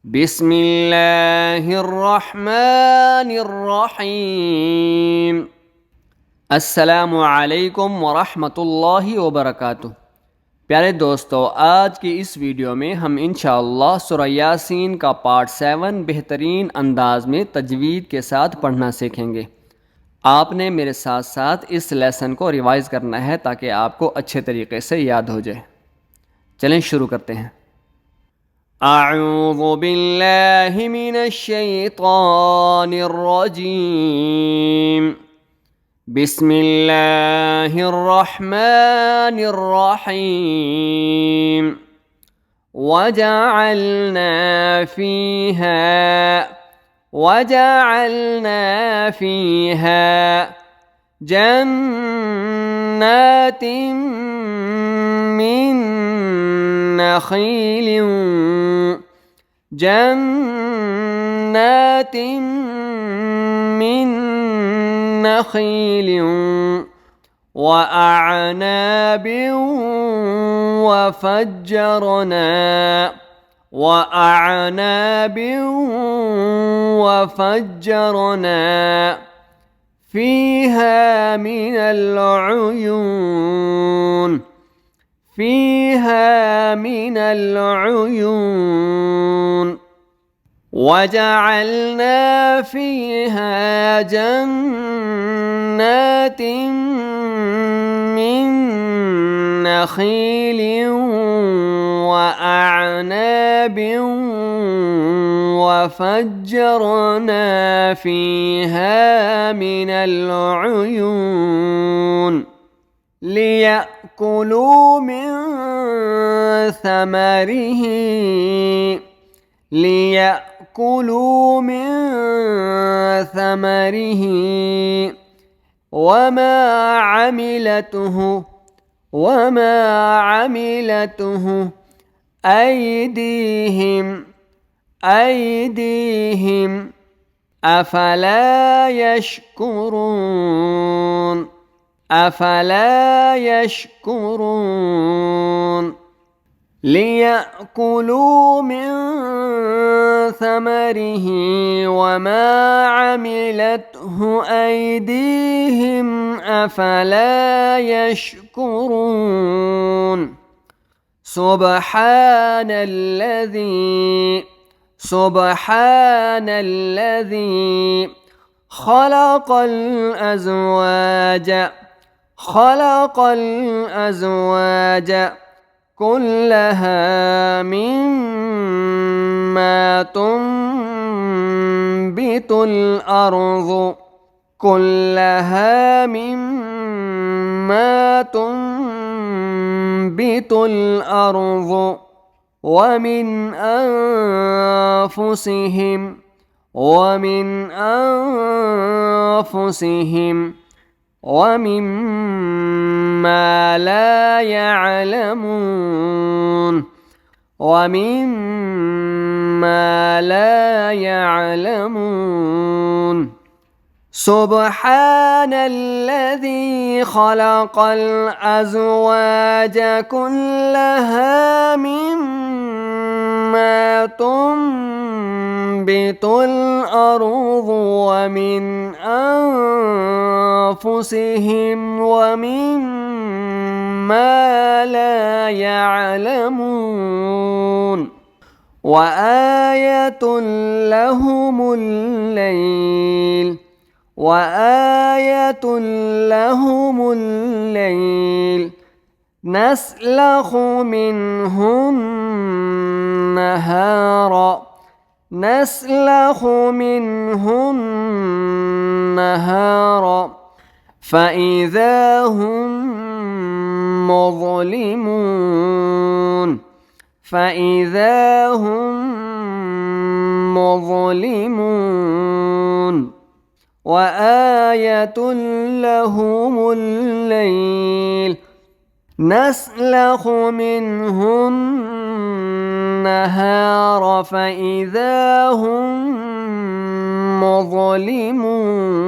बिस्मिल्लाहिर्रहमानिर्रहीम। अस्सलामु अलैकुम वरहमतुल्लाहि वबरकातुह। प्यारे दोस्तों, आज की इस वीडियो में हम इंशाअल्लाह सूरह यासीन का पार्ट 7 बेहतरीन अंदाज में तजवीद के साथ पढ़ना सीखेंगे। आपने मेरे साथ साथ इस लेसन को रिवाइज़ करना है ताकि आपको अच्छे तरीके से याद हो जाए। चलें शुरू करते हैं। अऊज़ु बिल्लाहि मिनश शैतानिर रजीम। बिस्मिल्लाहिर्रहमानिर्रहीम। वजअलना फीहा जन्नातिन मिन नखील वअعناب वफجرنا فيها من العيون وجعلنا فيها جنات من نخيل وأعناب وفجرنا فيها من العيون ليأكلوا من ثمره وما عملته أيديهم أفلا يشكرون ليأكلوا من ثمره وما عملته أيديهم أفلا يشكرون سبحان الذي خلق الأزواج كلها مما تنبت الأرض ومن أنفسهم ومما لا يعلمون سبحان الذي خلق الأزواج كلها مما تنبت الأرض ومن أنفسهم ومما لا يعلمون وآية لهم الليل نسلخ منه النهار فإذا هم مظلمون وآية لهم الليل نسلخ منه النهار فإذا هم مظلمون